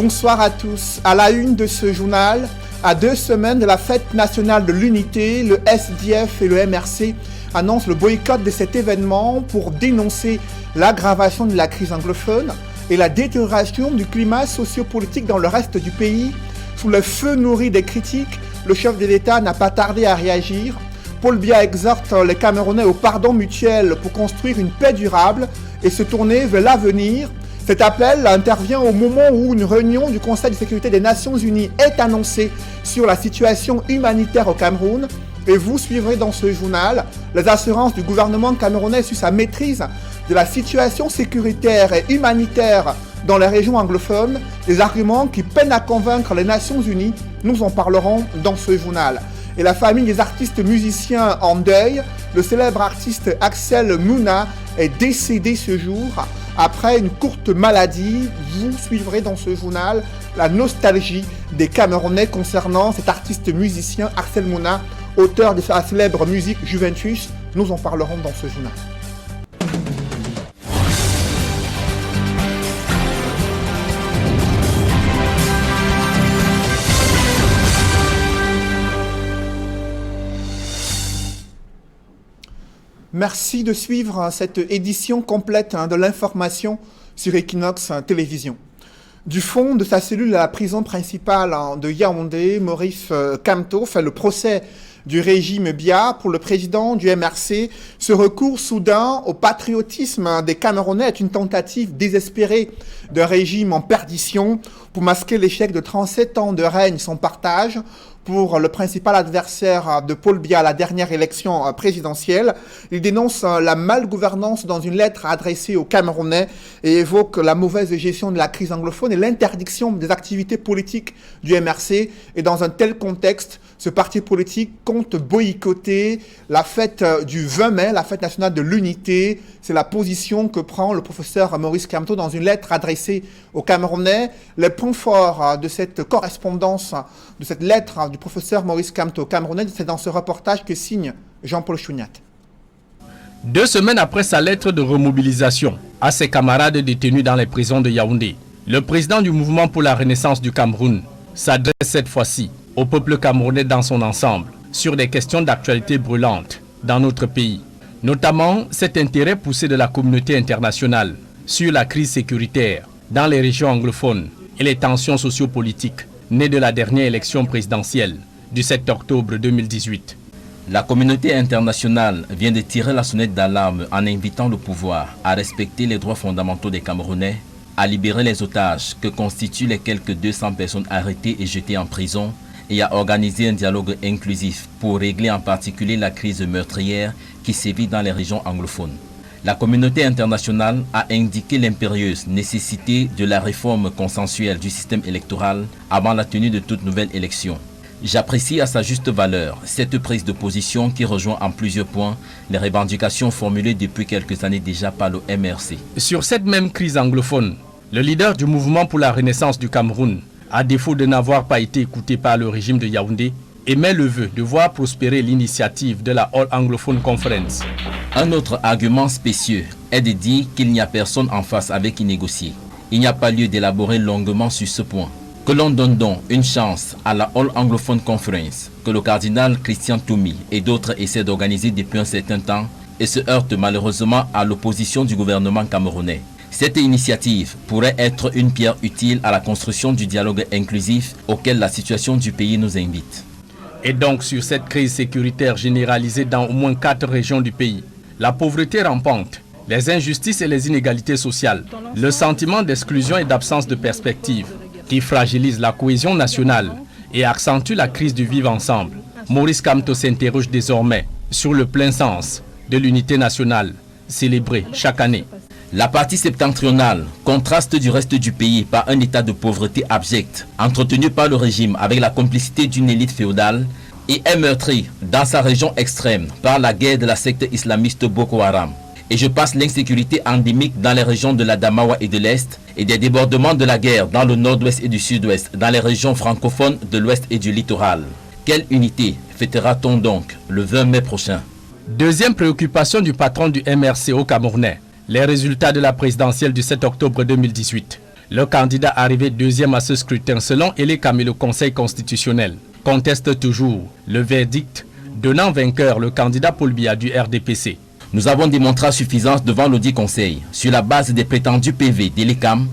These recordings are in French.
Bonsoir à tous. À la une de ce journal, à 2 semaines de la fête nationale de l'unité, le SDF et le MRC annoncent le boycott de cet événement pour dénoncer l'aggravation de la crise anglophone et la détérioration du climat sociopolitique dans le reste du pays. Sous le feu nourri des critiques, le chef de l'État n'a pas tardé à réagir. Paul Biya exhorte les Camerounais au pardon mutuel pour construire une paix durable et se tourner vers l'avenir. Cet appel intervient au moment où une réunion du Conseil de sécurité des Nations Unies est annoncée sur la situation humanitaire au Cameroun. Et vous suivrez dans ce journal les assurances du gouvernement camerounais sur sa maîtrise de la situation sécuritaire et humanitaire dans les régions anglophones, des arguments qui peinent à convaincre les Nations Unies. Nous en parlerons dans ce journal. Et la famille des artistes musiciens en deuil, le célèbre artiste Axel Mouna est décédé ce jour après une courte maladie. Vous suivrez dans ce journal la nostalgie des Camerounais concernant cet artiste musicien Axel Mouna, auteur de sa célèbre musique Juventus. Nous en parlerons dans ce journal. Merci de suivre cette édition complète de l'information sur Equinox Télévision. Du fond de sa cellule à la prison principale de Yaoundé, Maurice Kamto fait le procès du régime Biya. Pour le président du MRC, ce recours soudain au patriotisme des Camerounais est une tentative désespérée d'un régime en perdition pour masquer l'échec de 37 ans de règne sans partage. Pour le principal adversaire de Paul Biya à la dernière élection présidentielle, il dénonce la malgouvernance dans une lettre adressée aux Camerounais et évoque la mauvaise gestion de la crise anglophone et l'interdiction des activités politiques du MRC. Et dans un tel contexte, ce parti politique compte boycotter la fête du 20 mai, la fête nationale de l'unité. C'est la position que prend le professeur Maurice Kamto dans une lettre adressée aux Camerounais. Les points forts de cette correspondance, de cette lettre du professeur Maurice Kamto Camerounais, c'est dans ce reportage que signe Jean-Paul Chouniat. 2 semaines après sa lettre de remobilisation à ses camarades détenus dans les prisons de Yaoundé, le président du mouvement pour la renaissance du Cameroun s'adresse cette fois-ci au peuple camerounais dans son ensemble sur des questions d'actualité brûlantes dans notre pays, notamment cet intérêt poussé de la communauté internationale sur la crise sécuritaire dans les régions anglophones et les tensions sociopolitiques nées de la dernière élection présidentielle du 7 octobre 2018. La communauté internationale vient de tirer la sonnette d'alarme en invitant le pouvoir à respecter les droits fondamentaux des Camerounais, à libérer les otages que constituent les quelques 200 personnes arrêtées et jetées en prison et à organiser un dialogue inclusif pour régler en particulier la crise meurtrière qui sévit dans les régions anglophones. La communauté internationale a indiqué l'impérieuse nécessité de la réforme consensuelle du système électoral avant la tenue de toute nouvelle élection. J'apprécie à sa juste valeur cette prise de position qui rejoint en plusieurs points les revendications formulées depuis quelques années déjà par le MRC. Sur cette même crise anglophone, le leader du mouvement pour la renaissance du Cameroun, à défaut de n'avoir pas été écouté par le régime de Yaoundé, émet le vœu de voir prospérer l'initiative de la All Anglophone Conference. Un autre argument spécieux est de dire qu'il n'y a personne en face avec qui négocier. Il n'y a pas lieu d'élaborer longuement sur ce point. Que l'on donne donc une chance à la All Anglophone Conference, que le cardinal Christian Toumi et d'autres essaient d'organiser depuis un certain temps et se heurtent malheureusement à l'opposition du gouvernement camerounais. Cette initiative pourrait être une pierre utile à la construction du dialogue inclusif auquel la situation du pays nous invite. Et donc sur cette crise sécuritaire généralisée dans au moins 4 régions du pays, la pauvreté rampante, les injustices et les inégalités sociales, le sentiment d'exclusion et d'absence de perspective qui fragilise la cohésion nationale et accentue la crise du vivre ensemble, Maurice Kamto s'interroge désormais sur le plein sens de l'unité nationale célébrée chaque année. La partie septentrionale contraste du reste du pays par un état de pauvreté abjecte, entretenu par le régime avec la complicité d'une élite féodale, et est meurtri dans sa région extrême par la guerre de la secte islamiste Boko Haram. Et je passe l'insécurité endémique dans les régions de l'Adamawa et de l'Est, et des débordements de la guerre dans le nord-ouest et du sud-ouest, dans les régions francophones de l'ouest et du littoral. Quelle unité fêtera-t-on donc le 20 mai prochain? Deuxième préoccupation du patron du MRC au Camerounais, les résultats de la présidentielle du 7 octobre 2018. Le candidat arrivé deuxième à ce scrutin selon Elekam et le Conseil constitutionnel conteste toujours le verdict donnant vainqueur le candidat Paul Biya du RDPC. Nous avons démontré à suffisance devant l'audit conseil, sur la base des prétendus PV d'Elekam,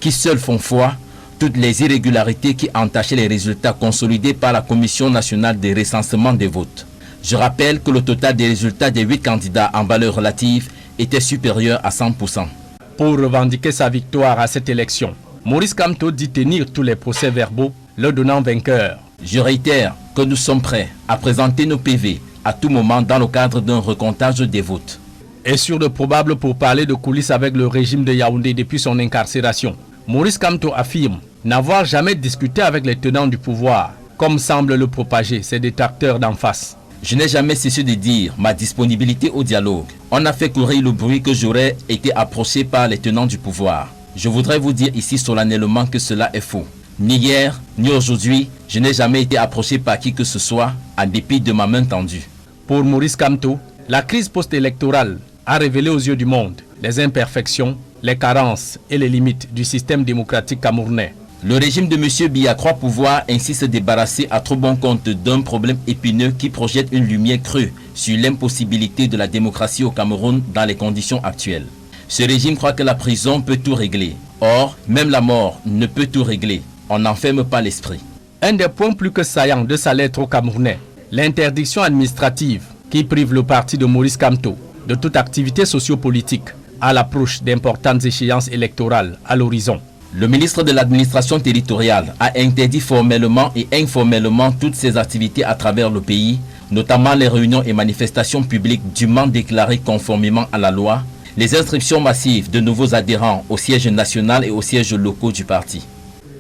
qui seuls font foi, toutes les irrégularités qui entachaient les résultats consolidés par la Commission nationale des recensements des votes. Je rappelle que le total des résultats des 8 candidats en valeur relative était supérieur à 100%. Pour revendiquer sa victoire à cette élection, Maurice Kamto dit tenir tous les procès-verbaux, le donnant vainqueur. Je réitère que nous sommes prêts à présenter nos PV à tout moment dans le cadre d'un recomptage des votes. Et sur de probables pourparlers de coulisses avec le régime de Yaoundé depuis son incarcération, Maurice Kamto affirme n'avoir jamais discuté avec les tenants du pouvoir, comme semblent le propager ses détracteurs d'en face. Je n'ai jamais cessé de dire ma disponibilité au dialogue. On a fait courir le bruit que j'aurais été approché par les tenants du pouvoir. Je voudrais vous dire ici solennellement que cela est faux. Ni hier, ni aujourd'hui, je n'ai jamais été approché par qui que ce soit, en dépit de ma main tendue. Pour Maurice Kamto, la crise post-électorale a révélé aux yeux du monde les imperfections, les carences et les limites du système démocratique camerounais. Le régime de M. Biya croit pouvoir ainsi se débarrasser à trop bon compte d'un problème épineux qui projette une lumière crue sur l'impossibilité de la démocratie au Cameroun dans les conditions actuelles. Ce régime croit que la prison peut tout régler. Or, même la mort ne peut tout régler. On n'enferme pas l'esprit. Un des points plus que saillants de sa lettre aux Camerounais, l'interdiction administrative qui prive le parti de Maurice Kamto de toute activité sociopolitique à l'approche d'importantes échéances électorales à l'horizon. Le ministre de l'administration territoriale a interdit formellement et informellement toutes ses activités à travers le pays, notamment les réunions et manifestations publiques dûment déclarées conformément à la loi, les inscriptions massives de nouveaux adhérents au siège national et aux sièges locaux du parti.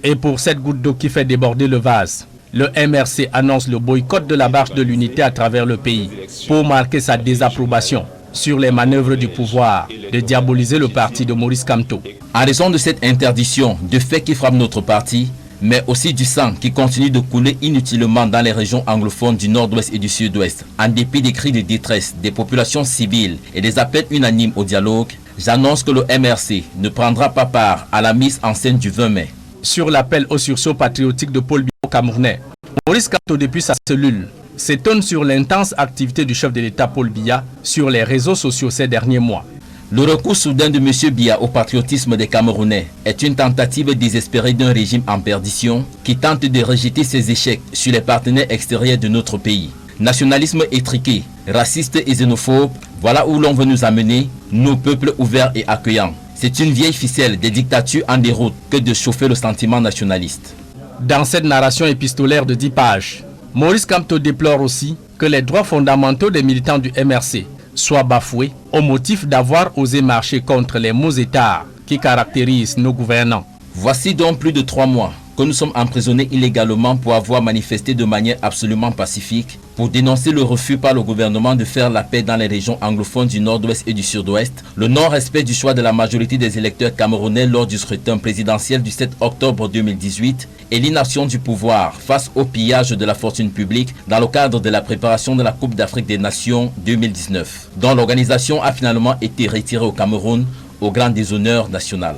Et pour cette goutte d'eau qui fait déborder le vase, le MRC annonce le boycott de la marche de l'unité à travers le pays pour marquer sa désapprobation sur les manœuvres du pouvoir de diaboliser le parti de Maurice Kamto. En raison de cette interdiction, de faits qui frappent notre parti, mais aussi du sang qui continue de couler inutilement dans les régions anglophones du nord-ouest et du sud-ouest, en dépit des cris de détresse des populations civiles et des appels unanimes au dialogue, j'annonce que le MRC ne prendra pas part à la mise en scène du 20 mai. Sur l'appel au sursaut patriotique de Paul Biya au Camerounais, Maurice Kamto, depuis sa cellule, s'étonne sur l'intense activité du chef de l'État Paul Biya sur les réseaux sociaux ces derniers mois. Le recours soudain de M. Biya au patriotisme des Camerounais est une tentative désespérée d'un régime en perdition qui tente de rejeter ses échecs sur les partenaires extérieurs de notre pays. Nationalisme étriqué, raciste et xénophobe, voilà où l'on veut nous amener, nos peuples ouverts et accueillants. C'est une vieille ficelle des dictatures en déroute que de chauffer le sentiment nationaliste. Dans cette narration épistolaire de 10 pages, Maurice Kamto déplore aussi que les droits fondamentaux des militants du MRC soient bafoués au motif d'avoir osé marcher contre les maux états qui caractérisent nos gouvernants. Voici donc plus de 3 mois que nous sommes emprisonnés illégalement pour avoir manifesté de manière absolument pacifique pour dénoncer le refus par le gouvernement de faire la paix dans les régions anglophones du nord-ouest et du sud-ouest, le non-respect du choix de la majorité des électeurs camerounais lors du scrutin présidentiel du 7 octobre 2018 et l'inaction du pouvoir face au pillage de la fortune publique dans le cadre de la préparation de la Coupe d'Afrique des Nations 2019, dont l'organisation a finalement été retirée au Cameroun au grand déshonneur national.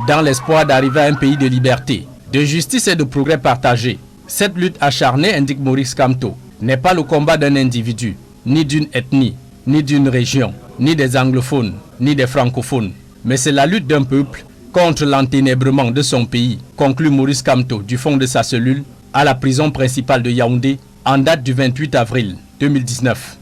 Dans l'espoir d'arriver à un pays de liberté, de justice et de progrès partagés, cette lutte acharnée, indique Maurice Kamto, n'est pas le combat d'un individu, ni d'une ethnie, ni d'une région, ni des anglophones, ni des francophones, mais c'est la lutte d'un peuple contre l'enténèbrement de son pays, conclut Maurice Kamto du fond de sa cellule à la prison principale de Yaoundé en date du 28 avril 2019.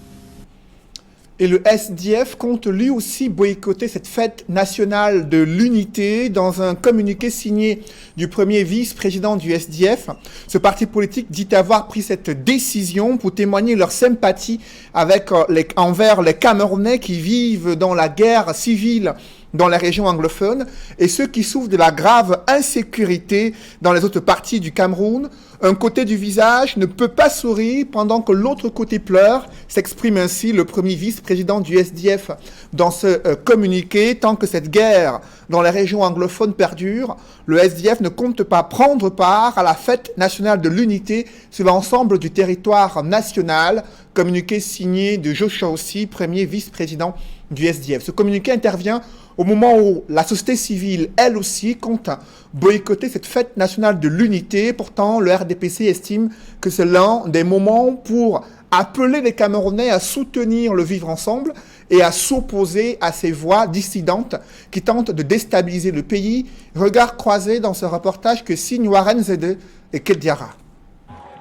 Et le SDF compte lui aussi boycotter cette fête nationale de l'unité. Dans un communiqué signé du premier vice-président du SDF, ce parti politique dit avoir pris cette décision pour témoigner leur sympathie envers les Camerounais qui vivent dans la guerre civile dans les régions anglophones et ceux qui souffrent de la grave insécurité dans les autres parties du Cameroun. Un côté du visage ne peut pas sourire pendant que l'autre côté pleure, s'exprime ainsi le premier vice-président du SDF dans ce communiqué. Tant que cette guerre dans les régions anglophones perdure, le SDF ne compte pas prendre part à la fête nationale de l'unité sur l'ensemble du territoire national. Communiqué signé de Joshua aussi, premier vice-président du SDF. Ce communiqué intervient au moment où la société civile, elle aussi, compte boycotter cette fête nationale de l'unité. Pourtant, le RDPC estime que c'est l'un des moments pour appeler les Camerounais à soutenir le vivre ensemble et à s'opposer à ces voix dissidentes qui tentent de déstabiliser le pays. Regard croisé dans ce reportage que signent Warren Zede et Kediara.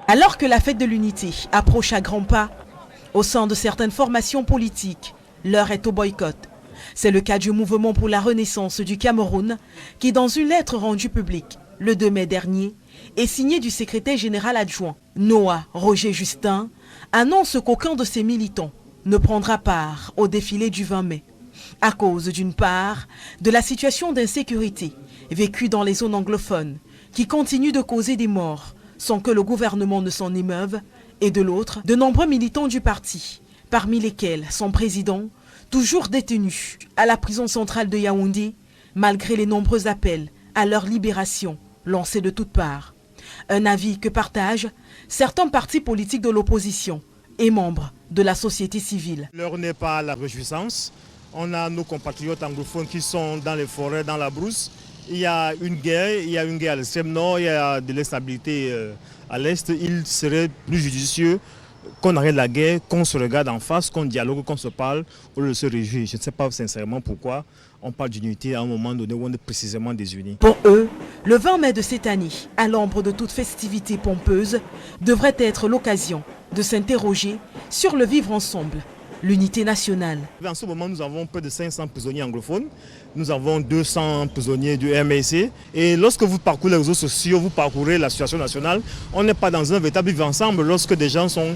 Alors que la fête de l'unité approche à grands pas, au sein de certaines formations politiques, l'heure est au boycott. C'est le cas du Mouvement pour la Renaissance du Cameroun qui, dans une lettre rendue publique le 2 mai dernier et signée du secrétaire général adjoint Noah Roger Justin, annonce qu'aucun de ses militants ne prendra part au défilé du 20 mai à cause d'une part de la situation d'insécurité vécue dans les zones anglophones qui continue de causer des morts sans que le gouvernement ne s'en émeuve, et de l'autre, de nombreux militants du parti, parmi lesquels son président, toujours détenu à la prison centrale de Yaoundé, malgré les nombreux appels à leur libération lancés de toutes parts. Un avis que partagent certains partis politiques de l'opposition et membres de la société civile. L'heure n'est pas à la réjouissance. On a nos compatriotes anglophones qui sont dans les forêts, dans la brousse. Il y a une guerre à l'extrême nord, il y a de l'instabilité à l'est. Il serait plus judicieux qu'on arrête la guerre, qu'on se regarde en face, qu'on dialogue, qu'on se parle, au lieu de se réjouir. Je ne sais pas sincèrement pourquoi on parle d'unité à un moment donné où on est précisément désunis. Pour eux, le 20 mai de cette année, à l'ombre de toute festivité pompeuse, devrait être l'occasion de s'interroger sur le vivre ensemble, l'unité nationale. En ce moment, nous avons près de 500 prisonniers anglophones. Nous avons 200 prisonniers du MRC. Et lorsque vous parcourez les réseaux sociaux, vous parcourez la situation nationale, on n'est pas dans un véritable vivre ensemble lorsque des gens sont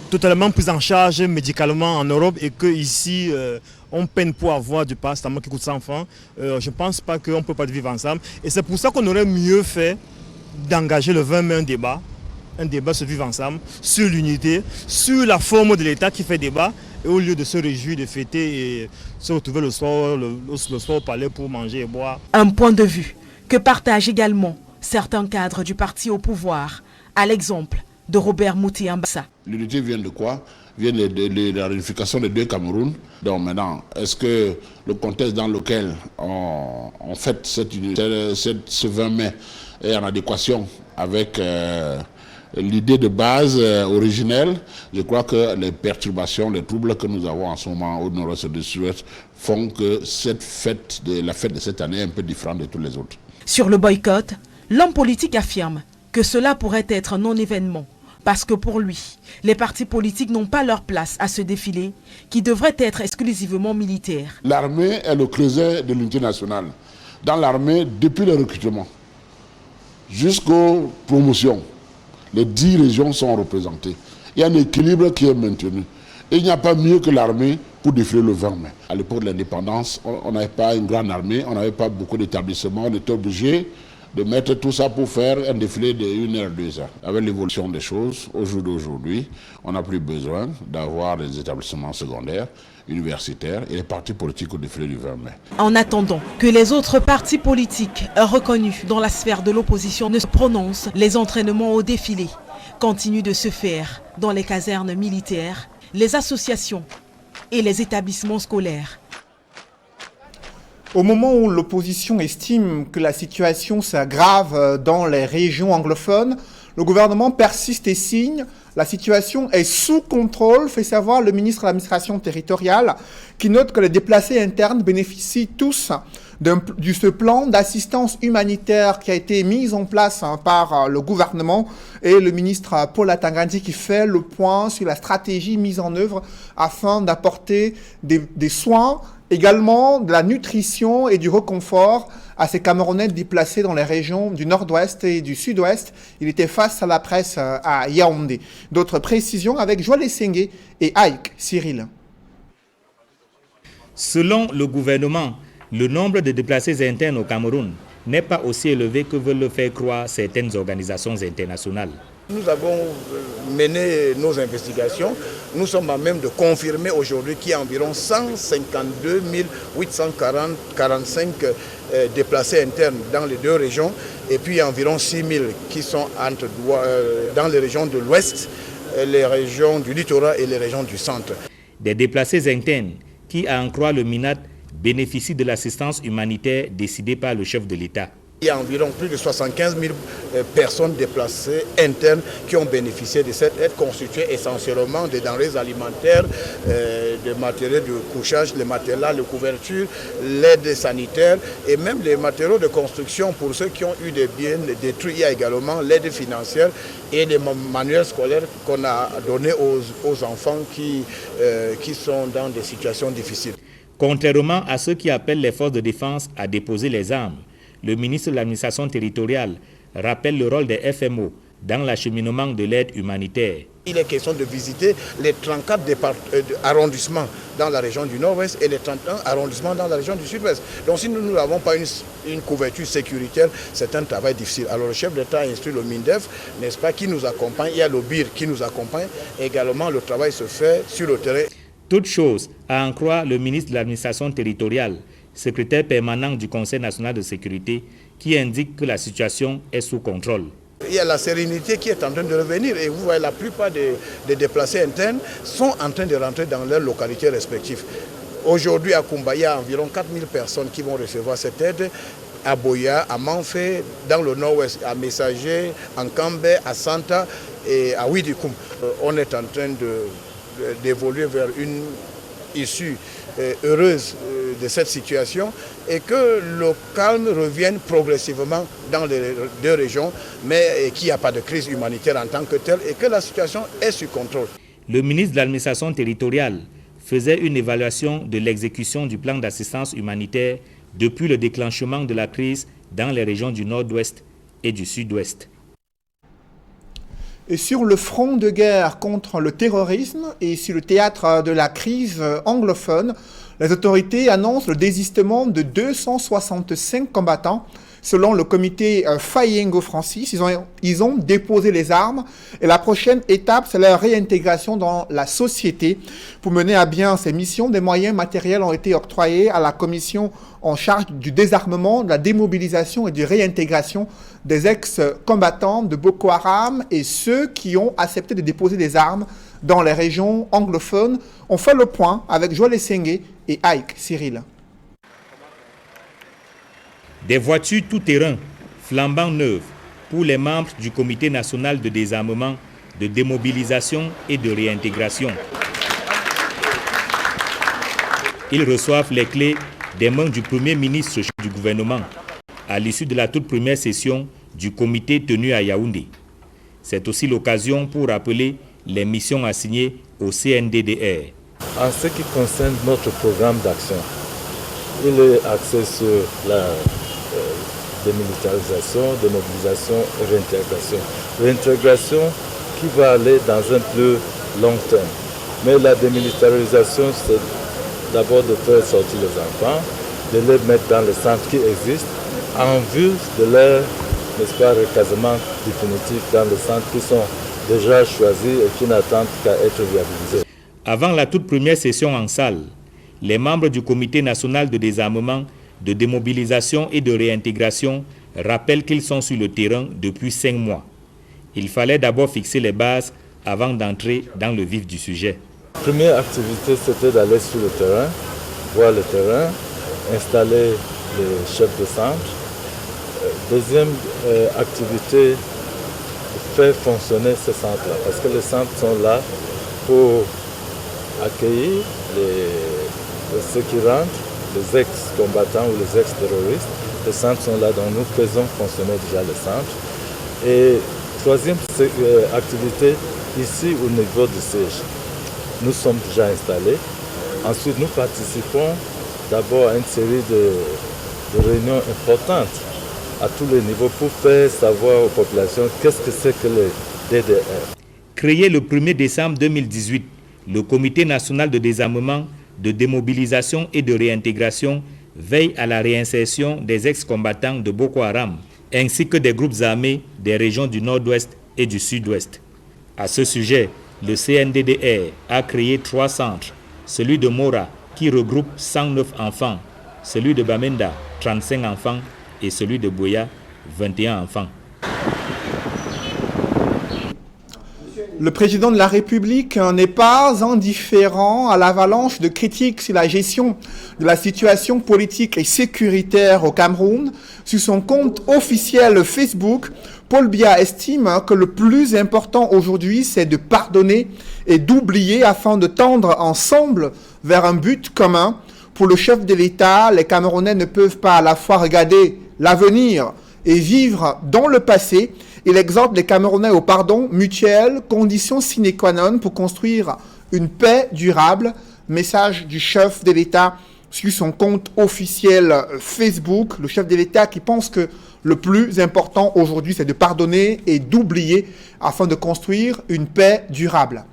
totalement pris en charge médicalement en Europe et qu'ici, on peine pour avoir du paracetamol qui coûte 100 francs. Je ne pense pas qu'on ne peut pas vivre ensemble. Et c'est pour ça qu'on aurait mieux fait d'engager le 20 mai un débat sur vivre ensemble, sur l'unité, sur la forme de l'État qui fait débat. Et au lieu de se réjouir, de fêter et se retrouver le soir au palais pour manger et boire. Un point de vue que partagent également certains cadres du parti au pouvoir, à l'exemple de Robert Mouti-Ambassa. L'unité vient de quoi? Vient de la réunification des deux Cameroun. Donc maintenant, est-ce que le contexte dans lequel on fête ce 20 mai est en adéquation avec l'idée de base originelle? Je crois que les perturbations, les troubles que nous avons en ce moment au nord-est du sud-ouest font que la fête de cette année est un peu différente de toutes les autres. Sur le boycott, l'homme politique affirme que cela pourrait être un non-événement parce que pour lui, les partis politiques n'ont pas leur place à ce défilé qui devrait être exclusivement militaire. L'armée est le creuset de l'unité nationale. Dans l'armée, depuis le recrutement jusqu'aux promotions, les 10 régions sont représentées. Il y a un équilibre qui est maintenu. Et il n'y a pas mieux que l'armée pour défiler le 20 mai. À l'époque de l'indépendance, on n'avait pas une grande armée, on n'avait pas beaucoup d'établissements, on était obligé de mettre tout ça pour faire un défilé de 1 heure, 2 heures. Avec l'évolution des choses, au jour d'aujourd'hui, on n'a plus besoin d'avoir des établissements secondaires, universitaires et les partis politiques au défilé du 20 mai. En attendant que les autres partis politiques reconnus dans la sphère de l'opposition ne se prononcent, les entraînements au défilé continuent de se faire dans les casernes militaires, les associations et les établissements scolaires. Au moment où l'opposition estime que la situation s'aggrave dans les régions anglophones, le gouvernement persiste et signe. La situation est sous contrôle, fait savoir le ministre de l'administration territoriale, qui note que les déplacés internes bénéficient tous de ce plan d'assistance humanitaire qui a été mis en place par le gouvernement, et le ministre Paul Atangandi qui fait le point sur la stratégie mise en œuvre afin d'apporter des soins, également de la nutrition et du réconfort à ces Camerounais déplacés dans les régions du nord-ouest et du sud-ouest. Il était face à la presse à Yaoundé. D'autres précisions avec Joël Essengue et Aïk Cyril. Selon le gouvernement, le nombre de déplacés internes au Cameroun n'est pas aussi élevé que veulent le faire croire certaines organisations internationales. Nous avons mené nos investigations. Nous sommes à même de confirmer aujourd'hui qu'il y a environ 152 845 déplacés internes dans les deux régions et puis environ 6 000 qui sont dans les régions de l'Ouest, les régions du littoral et les régions du centre. Des déplacés internes qui, à en croire le MINAT, bénéficient de l'assistance humanitaire décidée par le chef de l'État. Il y a environ plus de 75 000 personnes déplacées internes qui ont bénéficié de cette aide constituée essentiellement des denrées alimentaires, des matériaux de couchage, les matelas, les couvertures, l'aide sanitaire et même les matériaux de construction pour ceux qui ont eu des biens détruits. Il y a également l'aide financière et des manuels scolaires qu'on a donnés aux enfants qui sont dans des situations difficiles. Contrairement à ceux qui appellent les forces de défense à déposer les armes, le ministre de l'administration territoriale rappelle le rôle des FMO dans l'acheminement de l'aide humanitaire. Il est question de visiter les 34 arrondissements dans la région du Nord-Ouest et les 31 arrondissements dans la région du Sud-Ouest. Donc si nous n'avons pas une couverture sécuritaire, c'est un travail difficile. Alors le chef d'État a instruit le MINDEF, n'est-ce pas, qui nous accompagne. Il y a le BIR qui nous accompagne. Également, le travail se fait sur le terrain. Toute chose, à en croire le ministre de l'administration territoriale, secrétaire permanent du Conseil national de sécurité, qui indique que la situation est sous contrôle. Il y a la sérénité qui est en train de revenir et vous voyez la plupart des déplacés internes sont en train de rentrer dans leurs localités respectives. Aujourd'hui à Kumba, il y a environ 4000 personnes qui vont recevoir cette aide. À Boya, à Manfé, dans le nord-ouest, à Messager, en Kambé, à Santa et à Widikum. On est en train d'évoluer vers une issue heureuse de cette situation et que le calme revienne progressivement dans les deux régions, mais qu'il n'y a pas de crise humanitaire en tant que telle et que la situation est sous contrôle. Le ministre de l'administration territoriale faisait une évaluation de l'exécution du plan d'assistance humanitaire depuis le déclenchement de la crise dans les régions du nord-ouest et du sud-ouest. Et sur le front de guerre contre le terrorisme et sur le théâtre de la crise anglophone, les autorités annoncent le désistement de 265 combattants. Selon le comité Fayengo Francis, ils ont déposé les armes et la prochaine étape, c'est leur réintégration dans la société. Pour mener à bien ces missions, des moyens matériels ont été octroyés à la commission en charge du désarmement, de la démobilisation et de réintégration des ex-combattants de Boko Haram et ceux qui ont accepté de déposer des armes dans les régions anglophones. On fait le point avec Joël Essengue et Ike Cyril. Des voitures tout-terrain, flambant neuves, pour les membres du Comité national de désarmement, de démobilisation et de réintégration. Ils reçoivent les clés des mains du Premier ministre du gouvernement à l'issue de la toute première session du comité tenu à Yaoundé. C'est aussi l'occasion pour rappeler les missions assignées au CNDDR. En ce qui concerne notre programme d'action, il est axé sur la démilitarisation, démobilisation et réintégration. Réintégration qui va aller dans un plus long terme. Mais la démilitarisation, c'est d'abord de faire sortir les enfants, de les mettre dans les centres qui existent, en vue de leur, n'est-ce pas, recasement définitif dans les centres qui sont déjà choisis et qui n'attendent qu'à être viabilisés. Avant la toute première session en salle, les membres du Comité national de désarmement, de démobilisation et de réintégration rappellent qu'ils sont sur le terrain depuis 5 mois. Il fallait d'abord fixer les bases avant d'entrer dans le vif du sujet. La première activité, c'était d'aller sur le terrain, voir le terrain, installer les chefs de centre. Deuxième activité, faire fonctionner ces centres-là, parce que les centres sont là pour accueillir ceux qui rentrent, les ex-combattants ou les ex-terroristes. Les centres sont là, donc nous faisons fonctionner déjà les centres. Et troisième activité, ici au niveau du siège, nous sommes déjà installés. Ensuite, nous participons d'abord à une série de réunions importantes à tous les niveaux pour faire savoir aux populations qu'est-ce que c'est que le DDR. Créé le 1er décembre 2018, le Comité national de désarmement, de démobilisation et de réintégration veille à la réinsertion des ex-combattants de Boko Haram, ainsi que des groupes armés des régions du Nord-Ouest et du Sud-Ouest. À ce sujet, le CNDDR a créé 3 centres, celui de Mora qui regroupe 109 enfants, celui de Bamenda, 35 enfants et celui de Boya, 21 enfants. Le président de la République n'est pas indifférent à l'avalanche de critiques sur la gestion de la situation politique et sécuritaire au Cameroun. Sur son compte officiel Facebook, Paul Biya estime que le plus important aujourd'hui, c'est de pardonner et d'oublier afin de tendre ensemble vers un but commun. Pour le chef de l'État, les Camerounais ne peuvent pas à la fois regarder l'avenir et vivre dans le passé. Il exhorte les Camerounais au pardon mutuel, condition sine qua non pour construire une paix durable. Message du chef de l'État sur son compte officiel Facebook. Le chef de l'État qui pense que le plus important aujourd'hui, c'est de pardonner et d'oublier afin de construire une paix durable.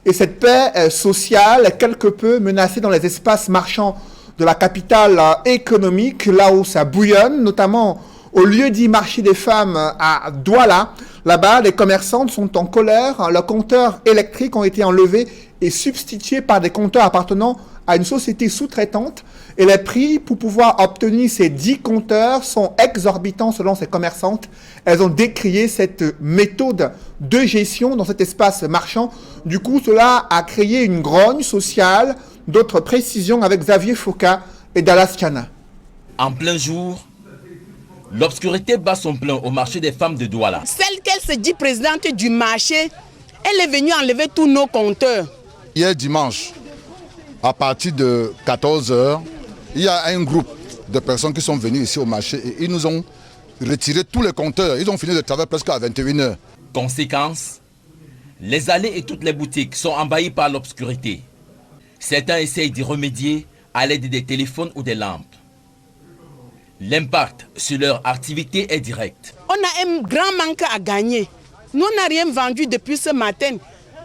Et cette paix sociale est quelque peu menacée dans les espaces marchands de la capitale économique, là où ça bouillonne, notamment au lieu dit marché des femmes à Douala. Là-bas, les commerçantes sont en colère. Leurs compteurs électriques ont été enlevés et substitués par des compteurs appartenant à une société sous-traitante. Et les prix pour pouvoir obtenir ces 10 compteurs sont exorbitants selon ces commerçantes. Elles ont décrié cette méthode de gestion dans cet espace marchand. Du coup, cela a créé une grogne sociale. D'autres précisions avec Xavier Foucault et Dallas Chana. En plein jour, l'obscurité bat son plein au marché des femmes de Douala. Celle qu'elle se dit présidente du marché, elle est venue enlever tous nos compteurs. Hier dimanche, à partir de 14h, il y a un groupe de personnes qui sont venues ici au marché et ils nous ont retiré tous les compteurs. Ils ont fini le travail presque à 21h. Conséquence, les allées et toutes les boutiques sont envahies par l'obscurité. Certains essayent d'y remédier à l'aide des téléphones ou des lampes. L'impact sur leur activité est direct. On a un grand manque à gagner. Nous, on n'a rien vendu depuis ce matin.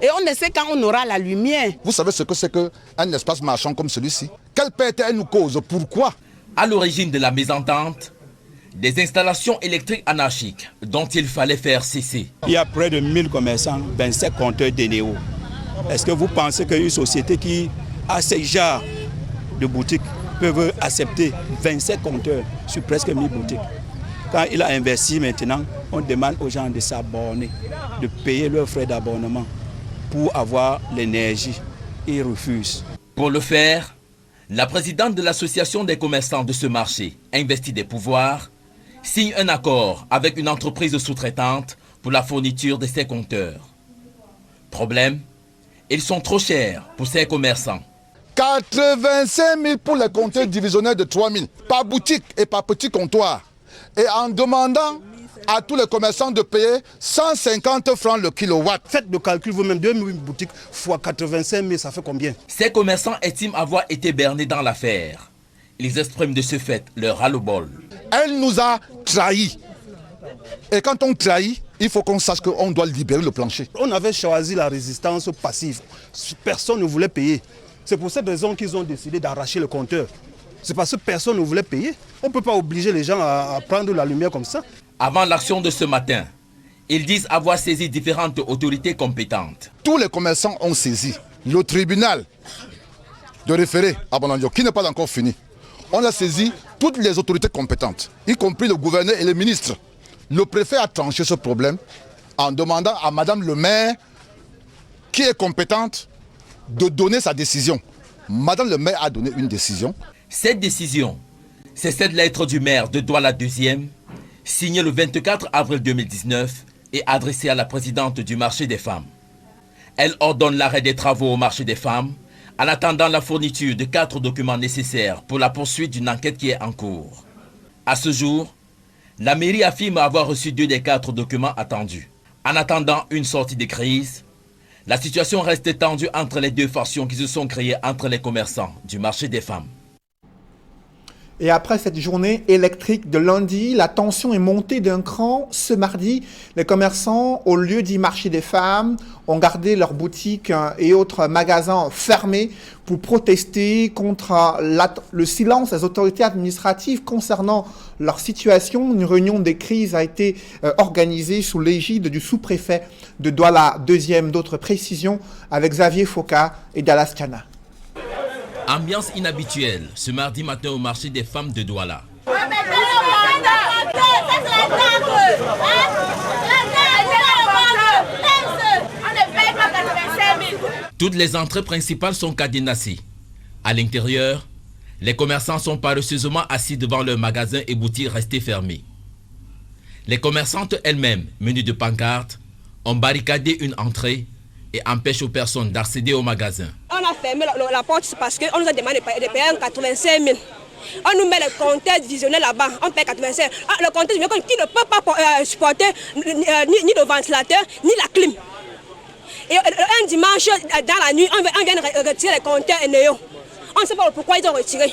Et on ne sait quand on aura la lumière. Vous savez ce que c'est qu'un espace marchand comme celui-ci? Quelle perte elle nous cause? Pourquoi? À l'origine de la mésentente, des installations électriques anarchiques dont il fallait faire cesser. Il y a près de 1000 commerçants, 27 compteurs d'Eneo. Est-ce que vous pensez qu'une société qui a ces genres de boutiques peuvent accepter 27 compteurs sur presque 1000 boutiques? Quand il a investi maintenant, on demande aux gens de s'abonner, de payer leurs frais d'abonnement pour avoir l'énergie. Ils refusent. Pour le faire, la présidente de l'association des commerçants de ce marché, investit des pouvoirs, signe un accord avec une entreprise sous-traitante pour la fourniture de ces compteurs. Problème, ils sont trop chers pour ces commerçants. 85 000 pour les compteurs divisionnaires de 3 000 par boutique et par petit comptoir. Et en demandant à tous les commerçants de payer 150 francs le kilowatt. Faites le calcul vous-même, 2000 boutiques fois 85 000, ça fait combien? Ces commerçants estiment avoir été bernés dans l'affaire. Ils expriment de ce fait leur ras-le-bol. Elle nous a trahis. Et quand on trahit, il faut qu'on sache qu'on doit libérer le plancher. On avait choisi la résistance passive. Personne ne voulait payer. C'est pour cette raison qu'ils ont décidé d'arracher le compteur. C'est parce que personne ne voulait payer. On ne peut pas obliger les gens à prendre la lumière comme ça. Avant l'action de ce matin, ils disent avoir saisi différentes autorités compétentes. Tous les commerçants ont saisi le tribunal de référé à Bonandio, qui n'est pas encore fini. On a saisi toutes les autorités compétentes, y compris le gouverneur et les ministres. Le préfet a tranché ce problème en demandant à Madame le maire, qui est compétente, de donner sa décision. Madame le maire a donné une décision. Cette décision, c'est cette lettre du maire de Douala 2e, signée le 24 avril 2019 et adressée à la présidente du marché des femmes. Elle ordonne l'arrêt des travaux au marché des femmes en attendant la fourniture de 4 documents nécessaires pour la poursuite d'une enquête qui est en cours. À ce jour, la mairie affirme avoir reçu 2 des 4 documents attendus. En attendant une sortie de crise, la situation reste tendue entre les deux factions qui se sont créées entre les commerçants du marché des femmes. Et après cette journée électrique de lundi, la tension est montée d'un cran. Ce mardi, les commerçants, au lieu du marché des femmes, ont gardé leurs boutiques et autres magasins fermés pour protester contre le silence des autorités administratives concernant leur situation. Une réunion des crises a été organisée sous l'égide du sous-préfet de Douala. Deuxième, d'autres précisions avec Xavier Foka et Dallas Tiana. Ambiance inhabituelle ce mardi matin au marché des femmes de Douala. Toutes les entrées principales sont cadenassées. À l'intérieur, les commerçants sont paresseusement assis devant leurs magasins et boutiques restées fermées. Les commerçantes elles-mêmes, munies de pancartes, ont barricadé une entrée et empêchent aux personnes d'accéder au magasin. On a fermé la porte parce qu'on nous a demandé de payer 85 000. On nous met le compteur divisionnel là-bas, on paye 85 000. Le compteur divisionnel qui ne peut pas supporter ni le ventilateur, ni la clim. Et un dimanche, dans la nuit, on vient retirer les compteurs Néo. On ne sait pas pourquoi ils ont retiré.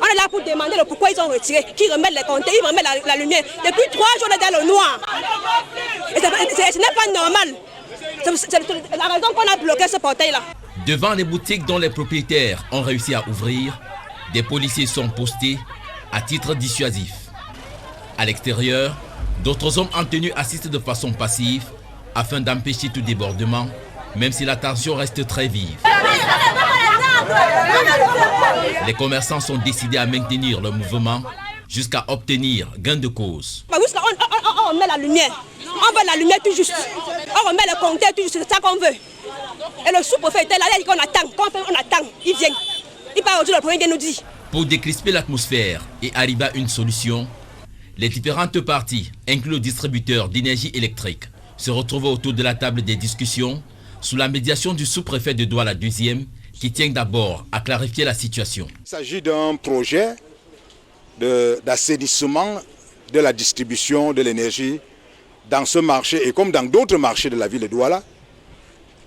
On est là pour demander le pourquoi ils ont retiré. Qui remettent les compteurs, ils remettent la lumière. Depuis 3 jours, on est dans le noir. Et ce n'est pas normal. C'est la raison qu'on a bloqué ce portail-là. Devant les boutiques dont les propriétaires ont réussi à ouvrir, des policiers sont postés à titre dissuasif. À l'extérieur, d'autres hommes en tenue assistent de façon passive afin d'empêcher tout débordement, même si la tension reste très vive. Les commerçants sont décidés à maintenir le mouvement jusqu'à obtenir gain de cause. On met la lumière. On veut la lumière tout juste. On remet le compteur tout juste, c'est ça qu'on veut. Et le sous-préfet était là, il dit qu'on attend. Quand on attend, il vient. Il parle aujourd'hui, le premier vient nous dire. Pour décrisper l'atmosphère et arriver à une solution, les différentes parties, inclus le distributeur d'énergie électrique, se retrouvent autour de la table des discussions sous la médiation du sous-préfet de Douala 2e qui tient d'abord à clarifier la situation. Il s'agit d'un projet d'assainissement de la distribution de l'énergie dans ce marché et comme dans d'autres marchés de la ville de Douala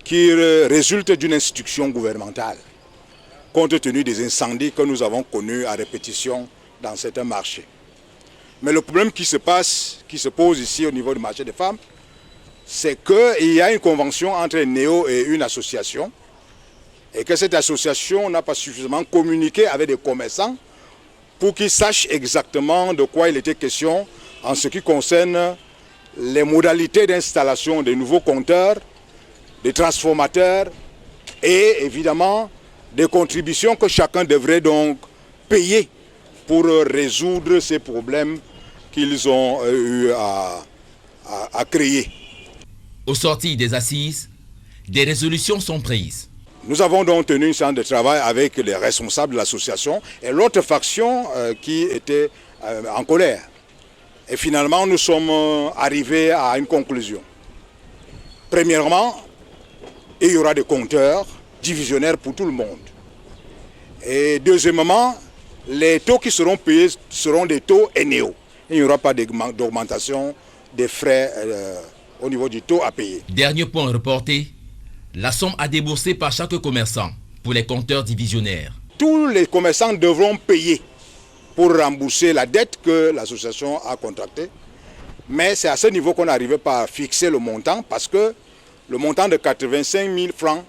qui résulte d'une instruction gouvernementale compte tenu des incendies que nous avons connus à répétition dans certains marchés. Mais le problème qui se pose ici au niveau du marché des femmes, c'est qu'il y a une convention entre Néo et une association et que cette association n'a pas suffisamment communiqué avec des commerçants pour qu'ils sachent exactement de quoi il était question en ce qui concerne les modalités d'installation des nouveaux compteurs, des transformateurs et évidemment des contributions que chacun devrait donc payer pour résoudre ces problèmes qu'ils ont eu à créer. Au sortir des assises, des résolutions sont prises. Nous avons donc tenu une séance de travail avec les responsables de l'association et l'autre faction qui était en colère. Et finalement, nous sommes arrivés à une conclusion. Premièrement, il y aura des compteurs divisionnaires pour tout le monde. Et deuxièmement, les taux qui seront payés seront des taux Néo. Il n'y aura pas d'augmentation des frais au niveau du taux à payer. Dernier point reporté, la somme à débourser par chaque commerçant pour les compteurs divisionnaires. Tous les commerçants devront payer pour rembourser la dette que l'association a contractée. Mais c'est à ce niveau qu'on n'arrivait pas à fixer le montant parce que le montant de 85 000 francs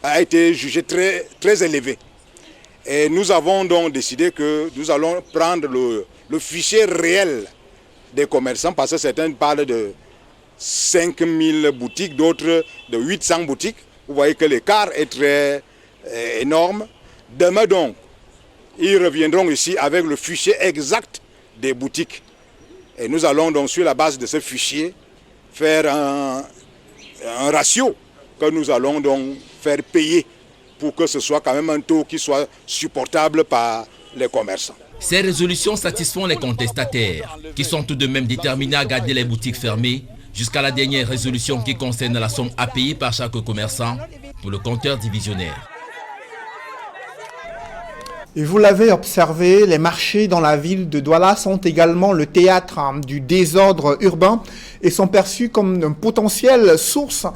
a été jugé très, très élevé. Et nous avons donc décidé que nous allons prendre le fichier réel des commerçants parce que certains parlent de 5 000 boutiques, d'autres de 800 boutiques. Vous voyez que l'écart est très énorme. Demain donc, ils reviendront ici avec le fichier exact des boutiques. Et nous allons donc sur la base de ce fichier faire un ratio que nous allons donc faire payer pour que ce soit quand même un taux qui soit supportable par les commerçants. Ces résolutions satisfont les contestataires qui sont tout de même déterminés à garder les boutiques fermées jusqu'à la dernière résolution qui concerne la somme à payer par chaque commerçant pour le compteur divisionnaire. Et vous l'avez observé, les marchés dans la ville de Douala sont également le théâtre du désordre urbain et sont perçus comme une potentielle source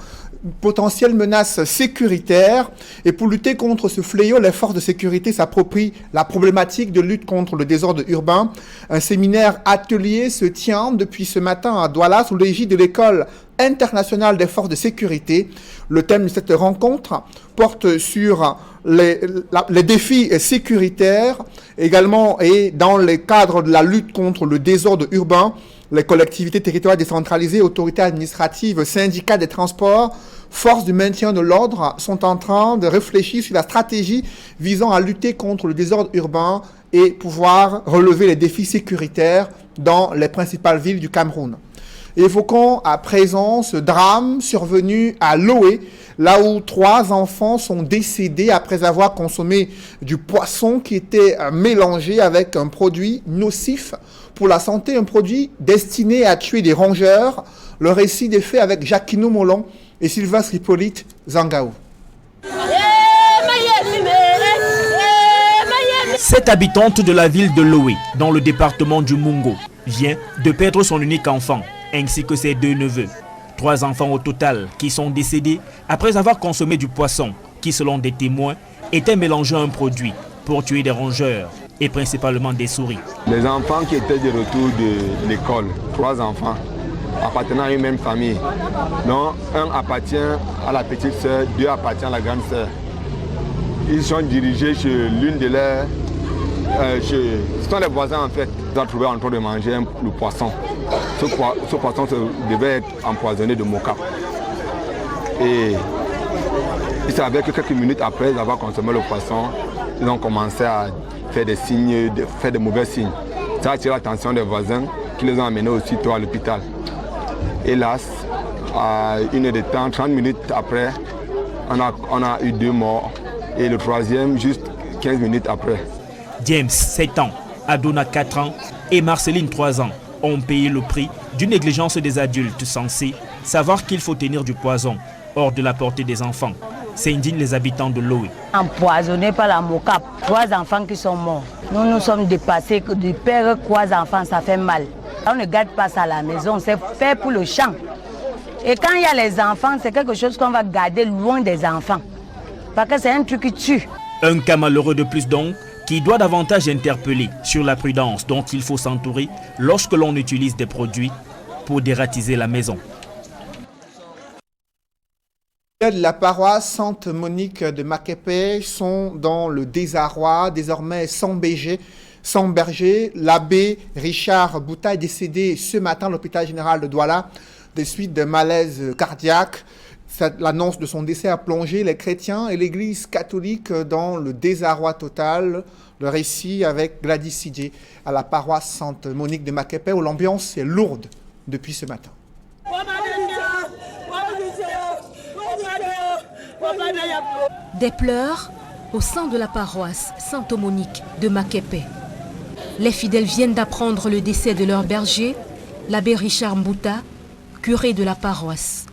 potentielle menace sécuritaire. Et pour lutter contre ce fléau, les forces de sécurité s'approprient la problématique de lutte contre le désordre urbain. Un séminaire atelier se tient depuis ce matin à Douala sous l'égide de l'école internationale des forces de sécurité. Le thème de cette rencontre porte sur les défis sécuritaires, également et dans le cadre de la lutte contre le désordre urbain. Les collectivités territoriales décentralisées, autorités administratives, syndicats des transports, forces du maintien de l'ordre sont en train de réfléchir sur la stratégie visant à lutter contre le désordre urbain et pouvoir relever les défis sécuritaires dans les principales villes du Cameroun. Évoquons à présent ce drame survenu à Loé, là où 3 enfants sont décédés après avoir consommé du poisson qui était mélangé avec un produit nocif pour la santé, un produit destiné à tuer des rongeurs. Le récit des faits avec Jacquino Molon et Sylvestre Hippolyte Zangao. Cette habitante de la ville de Loé, dans le département du Mungo, vient de perdre son unique enfant, ainsi que ses 2 neveux. 3 enfants au total qui sont décédés après avoir consommé du poisson qui, selon des témoins, était mélangé à un produit pour tuer des rongeurs et principalement des souris. Les enfants qui étaient de retour de l'école, 3 enfants appartenant à une même famille. Donc, un appartient à la petite sœur, 2 appartiennent à la grande sœur. Ils sont dirigés chez l'une de leurs... ce sont les voisins en fait. Ils ont trouvé en train de manger le poisson. Ce poisson devait être empoisonné de moka. Et il s'avère que quelques minutes après avoir consommé le poisson, ils ont commencé à faire des signes, faire des mauvais signes. Ça a attiré l'attention des voisins qui les ont amenés aussitôt à l'hôpital. Hélas, à 1 heure de temps, 30 minutes après, on a eu 2 morts. Et le 3e, juste 15 minutes après. James, 7 ans, Adona, 4 ans et Marceline, 3 ans, ont payé le prix d'une négligence des adultes censés savoir qu'il faut tenir du poison hors de la portée des enfants. S'indignent les habitants de Loé. Empoisonnés par la mocap, 3 enfants qui sont morts. Nous sommes dépassés, que de perdre 3 enfants, ça fait mal. On ne garde pas ça à la maison, c'est fait pour le champ. Et quand il y a les enfants, c'est quelque chose qu'on va garder loin des enfants. Parce que c'est un truc qui tue. Un cas malheureux de plus donc, qui doit davantage interpeller sur la prudence dont il faut s'entourer lorsque l'on utilise des produits pour dératiser la maison. La paroisse Sainte-Monique de Makepe sont dans le désarroi, désormais sans berger. L'abbé Richard Bouta est décédé ce matin à l'hôpital général de Douala des suites de malaise cardiaque. L'annonce de son décès a plongé les chrétiens et l'église catholique dans le désarroi total. Le récit avec Gladys Sidje à la paroisse Sainte-Monique de Makepe où l'ambiance est lourde depuis ce matin. Des pleurs au sein de la paroisse Sainte-Monique de Makepe. Les fidèles viennent d'apprendre le décès de leur berger, l'abbé Richard Mbouta, curé de la paroisse.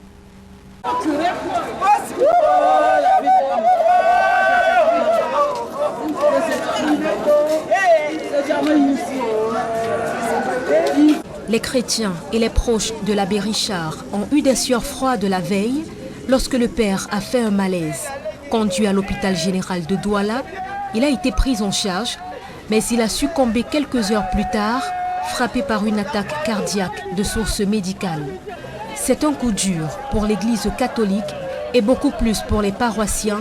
Les chrétiens et les proches de l'abbé Richard ont eu des sueurs froides la veille lorsque le père a fait un malaise. Conduit à l'hôpital général de Douala, il a été pris en charge, mais il a succombé quelques heures plus tard, frappé par une attaque cardiaque de source médicale. C'est un coup dur pour l'église catholique et beaucoup plus pour les paroissiens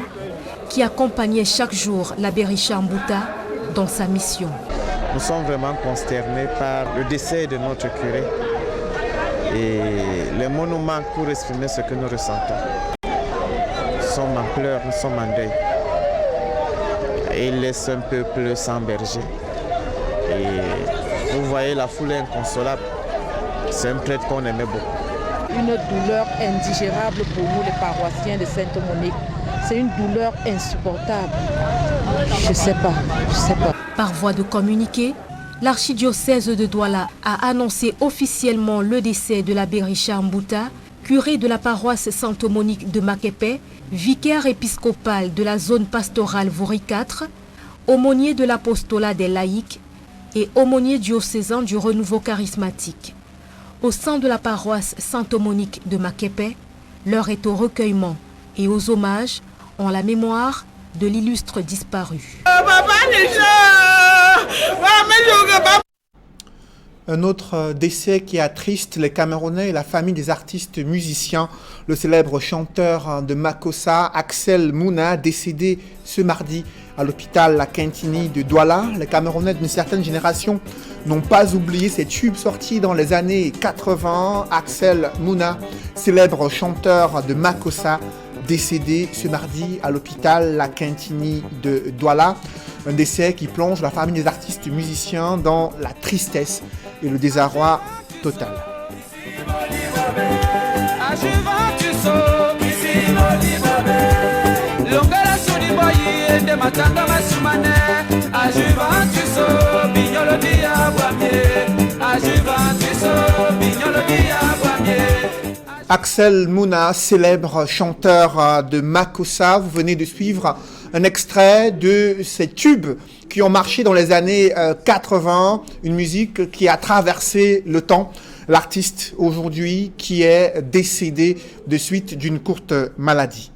qui accompagnaient chaque jour l'abbé Richard Mbouta dans sa mission. Nous sommes vraiment consternés par le décès de notre curé et les mots nous manquent pour exprimer ce que nous ressentons. Nous sommes en pleurs, nous sommes en deuil. Et il laisse un peuple sans berger. Et vous voyez la foule inconsolable. C'est un prêtre qu'on aimait beaucoup. Une douleur indigérable pour nous les paroissiens de Sainte-Monique. C'est une douleur insupportable. Je ne sais pas. Par voie de communiqué, l'archidiocèse de Douala a annoncé officiellement le décès de l'abbé Richard Mbouta, curé de la paroisse Sainte-Monique de Makepe, vicaire épiscopal de la zone pastorale Vouri 4, aumônier de l'apostolat des laïcs et aumônier diocésain du renouveau charismatique. Au sein de la paroisse Sainte-Monique de Makepe, L'heure est au recueillement et aux hommages en la mémoire de l'illustre disparu. Un autre décès qui attriste les Camerounais et la famille des artistes musiciens. Le célèbre chanteur de Makossa, Axel Mouna, décédé ce mardi à l'hôpital La Quintini de Douala. Les Camerounais d'une certaine génération n'ont pas oublié ces tubes sortis dans les années 80. Axel Mouna, célèbre chanteur de Makossa, décédé ce mardi à l'hôpital La Quintini de Douala. Un décès qui plonge la famille des artistes musiciens dans la tristesse et le désarroi total. Axel Mouna, célèbre chanteur de Makossa, vous venez de suivre un extrait de ces tubes qui ont marché dans les années 80, une musique qui a traversé le temps. L'artiste aujourd'hui qui est décédé de suite d'une courte maladie.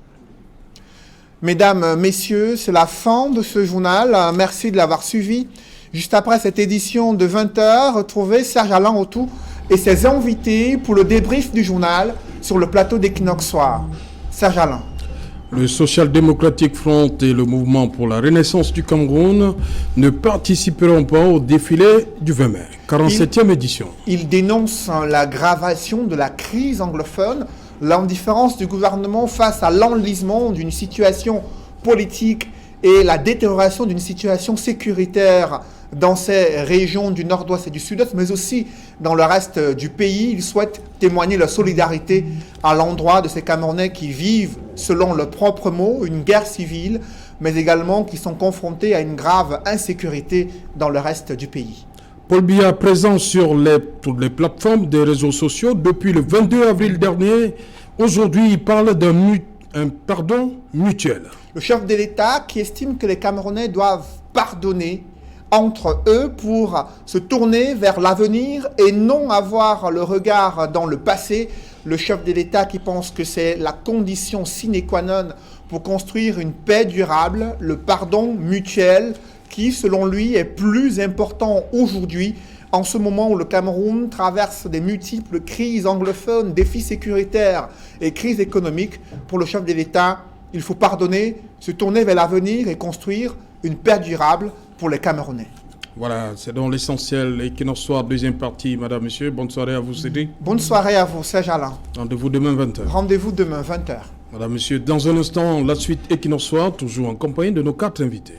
Mesdames, messieurs, c'est la fin de ce journal. Merci de l'avoir suivi. Juste après cette édition de 20h, retrouvez Serge Alain Autou et ses invités pour le débrief du journal sur le plateau d'Equinox Soir. Serge Alain. Le Social Democratic Front et le Mouvement pour la Renaissance du Cameroun ne participeront pas au défilé du 20 mai, 47e édition. Il dénonce l'aggravation de la crise anglophone, l'indifférence du gouvernement face à l'enlisement d'une situation politique et la détérioration d'une situation sécuritaire dans ces régions du nord-ouest et du sud-est, mais aussi dans le reste du pays. Ils souhaitent témoigner leur solidarité à l'endroit de ces Camerounais qui vivent, selon leurs propres mots, une guerre civile, mais également qui sont confrontés à une grave insécurité dans le reste du pays. Paul Biya, présent sur toutes les plateformes des réseaux sociaux depuis le 22 avril dernier, aujourd'hui il parle d'un pardon mutuel. Le chef de l'État qui estime que les Camerounais doivent pardonner entre eux pour se tourner vers l'avenir et non avoir le regard dans le passé. Le chef de l'État qui pense que c'est la condition sine qua non pour construire une paix durable, le pardon mutuel qui, selon lui, est plus important aujourd'hui en ce moment où le Cameroun traverse des multiples crises anglophones, défis sécuritaires et crises économiques. Pour le chef de l'État, il faut pardonner, se tourner vers l'avenir et construire une paix durable pour les Camerounais. Voilà, c'est donc l'essentiel. Equinox Soir, deuxième partie. Madame, monsieur, bonne soirée à vous, Cédric. Bonne soirée à vous, Serge Alain. Rendez-vous demain 20h. Rendez-vous demain 20h. Madame, monsieur, dans un instant, la suite Equinox Soir, toujours en compagnie de nos 4 invités.